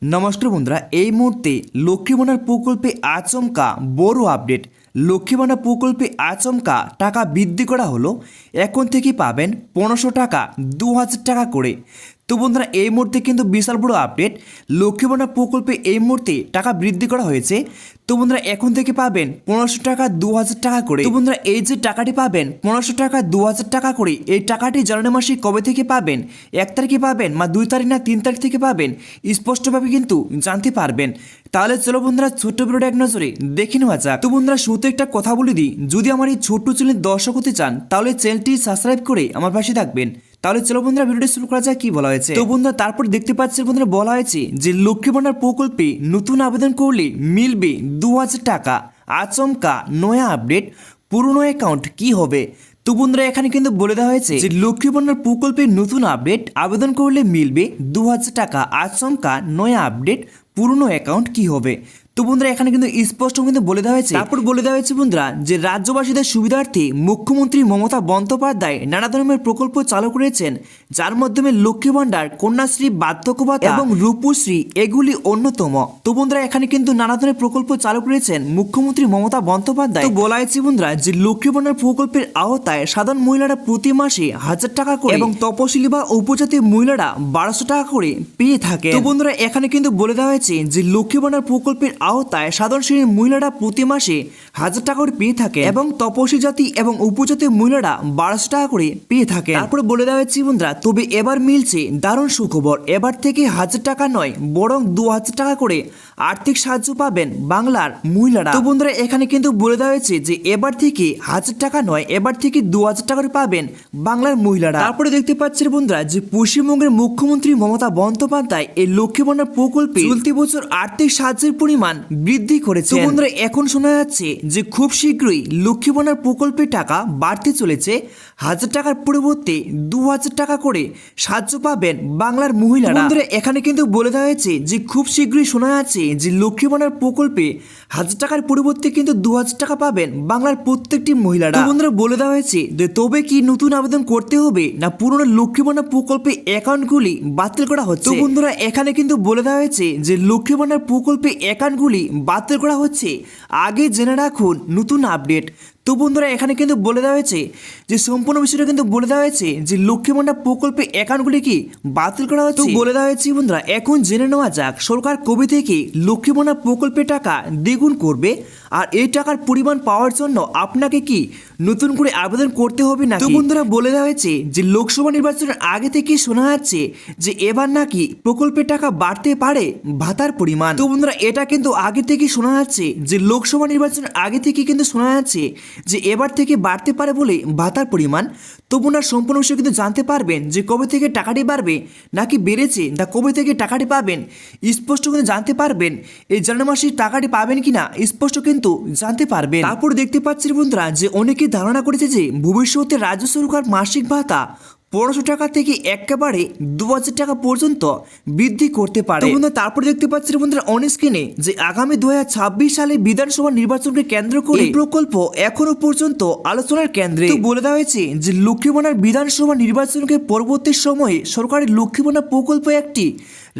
নমস্কার বন্ধুরা, এই মুহূর্তে লক্ষ্মী ভান্ডার প্রকল্পে আচমকা বড় আপডেট। লক্ষ্মী ভান্ডার প্রকল্পে আচমকা টাকা বৃদ্ধি করা হলো। এখন থেকে পাবেন 1500 টাকা 2000 টাকা করে। তো বন্ধুরা, এই মুহূর্তে কিন্তু বিশাল বড় আপডেট। লক্ষ্মী ভান্ডার প্রকল্পে এই মুহূর্তে টাকা বৃদ্ধি করা হয়েছে। তো বন্ধুরা, এখন থেকে পাবেন 1500 টাকা 2000 টাকা করে। তো বন্ধুরা, এই যে টাকাটি পাবেন 1500 টাকা 2000 টাকা করে, এই টাকাটি জানুয়ারি মাসে কবে থেকে পাবেন, 1 তারিখে পাবেন বা 2 তারিখ না 3 তারিখ থেকে পাবেন, স্পষ্টভাবে কিন্তু জানতে পারবেন। তাহলে চলো বন্ধুরা, ছোট্ট ভিডিওটা এক নজরে দেখে নেওয়া যাক। তো বন্ধুরা, শুরুতে একটা কথা বলে দিই, যদি আমার এই ছোট্ট চ্যানেল দর্শক হতে চান তাহলে চ্যানেলটি সাবস্ক্রাইব করে আমার পাশে থাকবেন। তাহলে চলো বন্ধুরা, ভিডিওটি শুরু করা যায়। কি বলা হয়েছে? তো বন্ধুরা, তারপর দেখতে পাচ্ছেন বন্ধুরা, বলা হয়েছে যে লক্ষ্মী ভান্ডার প্রকল্পে নতুন আবেদন করলে মিলবে 2000 টাকা। আচমকা নয়া আপডেট, পুরনো অ্যাকাউন্ট কি হবে? তো বন্ধুরা, এখানে কিন্তু বলে দেওয়া হয়েছে যে লক্ষ্মী ভান্ডার প্রকল্পের নতুন আপডেট, আবেদন করলে মিলবে 2000 টাকা। আচমকা নয়া আপডেট, পুরনো অ্যাকাউন্ট কি হবে? তো বন্ধুরা, এখানে কিন্তু স্পষ্ট কিন্তু বলে দেওয়া হয়েছে। তারপর বলে দেওয়া হয়েছে বন্ধুরা, যে রাজ্যবাসীদের সুবিধার্থে মুখ্যমন্ত্রী মমতা বন্দ্যোপাধ্যায় নানা ধরনের প্রকল্প চালু করেছেন, যার মাধ্যমে লক্ষ্মী ভান্ডার, কন্যাশ্রী, বার্ধক্য ভাতা এবং রূপশ্রী এগুলি অন্যতম। তো বন্ধুরা, এখানে কিন্তু নানা ধরনের প্রকল্প চালু করেছেন মুখ্যমন্ত্রী মমতা বন্দ্যোপাধ্যায়। তো বলা হয়েছে বন্ধুরা, যে লক্ষ্মী ভান্ডার প্রকল্পের আওতায় সাধারণ মহিলারা প্রতি মাসে 1000 টাকা করে এবং তপশিলি বা উপজাতি মহিলারা 1200 টাকা করে পেয়ে থাকে। তো বন্ধুরা, এখানে কিন্তু বলে দেওয়া হয়েছে যে লক্ষ্মী ভান্ডার প্রকল্পের আওতায় সাধারণ শ্রেণীর মহিলারা প্রতি মাসে 1000 টাকা করে পেয়ে থাকে এবং তপসী জাতি এবং উপজাতি মহিলারা 1200 টাকা করে পেয়ে থাকে। তারপরে বলে দেওয়া হয়েছে বন্ধুরা, তবে এবার মিলছে দারুণ সুখবর। এবার থেকে 1000 টাকা নয়, বরং 2000 টাকা করে আর্থিক সাহায্য পাবেন বাংলার মহিলারা। তো বন্ধুরা, এখানে কিন্তু বলে দেওয়া হয়েছে যে এবার থেকে 1000 টাকা নয়, এবার থেকে 2000 টাকা করে পাবেন বাংলার মহিলারা। তারপরে দেখতে পাচ্ছেন বন্ধুরা, যে পশ্চিমবঙ্গের মুখ্যমন্ত্রী মমতা বন্দ্যোপাধ্যায় এই লক্ষ্মী ভান্ডার প্রকল্পে চলতি বছর আর্থিক সাহায্যের পরিমাণ বৃদ্ধি করেছে। তো বন্ধুরা, এখন শোনা যাচ্ছে যে খুব শীঘ্রই লক্ষ্মী ভান্ডার প্রকল্পের টাকা বাড়তে চলেছে। 1000 টাকার পরিবর্তে 2000 টাকা করে সাহায্য পাবেন বাংলার মহিলারা। বন্ধুরা, এখানে কিন্তু বলে দেওয়া হয়েছে যে খুব শীঘ্রই শোনা যাচ্ছে যে লক্ষ্মী ভান্ডার প্রকল্পে 1000 টাকার পরিবর্তে কিন্তু 2000 টাকা পাবেন বাংলার প্রত্যেকটি মহিলারা। তো বন্ধুরা, বলে দেওয়া হয়েছে যে তবে কি নতুন আবেদন করতে হবে না পুরনো লক্ষ্মী ভান্ডার প্রকল্পে অ্যাকাউন্টগুলি বাতিল করা হচ্ছে? তো বন্ধুরা, এখানে কিন্তু বলে দেওয়া হয়েছে যে লক্ষ্মী ভান্ডার প্রকল্পে অ্যাকাউন্টগুলি বাতিল করা হচ্ছে। আগে জেনে রাখুন নতুন আপডেট। তো বন্ধুরা, এখানে কিন্তু বলে দেওয়া হয়েছে যে সম্পূর্ণ বিষয়টা কিন্তু বলে দেওয়া হয়েছে যে লক্ষ্মী ভান্ডার প্রকল্পে অ্যাকাউন্টগুলি কি বাতিল করা হচ্ছে। তো বলে দেওয়া হয়েছে বন্ধুরা, এখন জেনে নেওয়া যাক সরকার কবে থেকে লক্ষ্মী ভান্ডার প্রকল্পে টাকা দ্বিগুণ করবে, আর এই টাকার পরিমাণ পাওয়ার জন্য আপনাকে কি নতুন করে আবেদন করতে হবে না? তো বন্ধুরা, বলে দেওয়া হয়েছে যে লোকসভা নির্বাচনের আগে থেকে শোনা যাচ্ছে যে এবার নাকি প্রকল্পের টাকা বাড়তে পারে ভাতার পরিমাণ। তো বন্ধুরা, এটা কিন্তু আগে থেকে শোনা যাচ্ছে যে লোকসভা নির্বাচনের আগে থেকে কিন্তু শোনা যাচ্ছে যে এবার থেকে বাড়তে পারে বলে ভাতার পরিমাণ। তো বন্ধুরা, সম্পূর্ণ বিষয় কিন্তু জানতে পারবেন যে কবে থেকে টাকাটি বাড়বে নাকি বেড়েছে, না কবে থেকে টাকাটি পাবেন স্পষ্ট কিন্তু জানতে পারবেন। এই জানুয়ারি মাসে টাকাটি পাবেন কিনা স্পষ্ট কিন্তু জানতে পারবেন। তারপর দেখতে পাচ্ছেন বন্ধুরা, যে অনেকে ধারণা করেছে যে ভবিষ্যতে রাজ্য সরকার মাসিক ভাতা 1500 টাকা থেকে একেবারে 2000 টাকা পর্যন্ত বৃদ্ধি করতে পারে। তারপর দেখতে পাচ্ছেন বন্ধুরা অন স্ক্রিনে, যে আগামী 2026 সালে বিধানসভা নির্বাচনকে কেন্দ্র করে এই প্রকল্প এখনো পর্যন্ত আলোচনার কেন্দ্রে। তো বলে দেওয়া হয়েছে যে লক্ষ্মী ভান্ডার বিধানসভা নির্বাচনকে পরবর্তী সময়ে সরকারের লক্ষ্মী ভান্ডার প্রকল্প একটি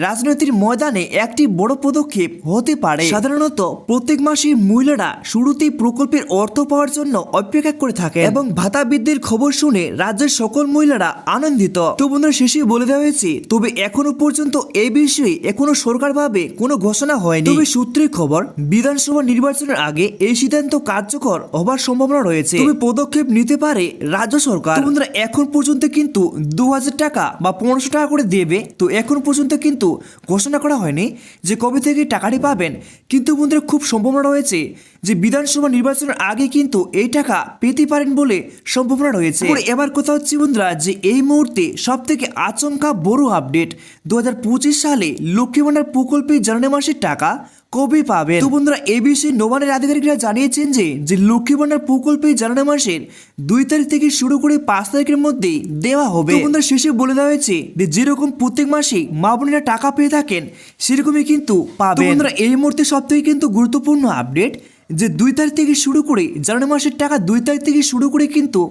রাজনৈতিক ময়দানে একটি বড় পদক্ষেপ হতে পারে। সাধারণত প্রত্যেক মাসে মহিলারা শুরুতেই প্রকল্পের অর্থ পাওয়ার জন্য অপেক্ষা করে থাকে এবং ভাতা বৃদ্ধির খবর শুনে রাজ্যের সকল মহিলারা আনন্দিত। তো বন্ধুরা, শেষে বলে দেওয়া হয়েছে, তবে এখনো পর্যন্ত এই বিষয়ে এখনো সরকারভাবে কোনো ঘোষণা হয়নি। তবে সূত্রের খবর, বিধানসভা নির্বাচনের আগে এই সিদ্ধান্ত কার্যকর হবার সম্ভাবনা রয়েছে। তবে পদক্ষেপ নিতে পারে রাজ্য সরকার। তো বন্ধুরা, এখন পর্যন্ত কিন্তু 2000 টাকা বা 1500 টাকা করে দেবে। তো এখন পর্যন্ত কিন্তু ঘোষণা করা হয়নি যে কবে থেকে টাকাটি পাবেন, কিন্তু বন্ধুরা খুব সম্ভাবনা রয়েছে যে বিধানসভা নির্বাচনের আগে কিন্তু এই টাকা পেতে পারেন বলে সম্ভাবনা রয়েছে। এবার কথা হচ্ছে বন্ধুরা, যে এই মুহূর্তে সব থেকে আচমকা বড় আপডেট, 2025 সালে লক্ষ্মী ভান্ডার প্রকল্পে জানুয়ারি মাসের টাকা কবে পাবেন? তো বন্ধুরা, এই বিষয়ে নবান্নের আধিকারিকরা জানিয়েছেন যে লক্ষ্মী ভান্ডার প্রকল্পে জানুয়ারি মাসের 2 তারিখ থেকে শুরু করে 5 তারিখের মধ্যে দেওয়া হবে। তো বন্ধুরা, শেষে বলে দেওয়া হয়েছে যে যেরকম প্রত্যেক মাসে মা বোনেরা টাকা পেয়ে থাকেন সেরকমই কিন্তু পাবেন। বন্ধুরা, এই মুহূর্তে সব থেকে কিন্তু গুরুত্বপূর্ণ আপডেট, যে 2 তারিখ থেকে শুরু করে জানুয়ারি মাসের টাকা 2 তারিখ থেকে শুরু করে কিন্তু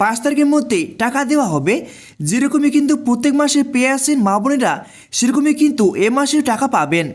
5 তারিখের মধ্যে টাকা দেওয়া হবে। যেরকমই কিন্তু প্রত্যেক মাসে পেয়ে আসেন মা বোনেরা, সেরকমই কিন্তু এ মাসেও টাকা পাবেন।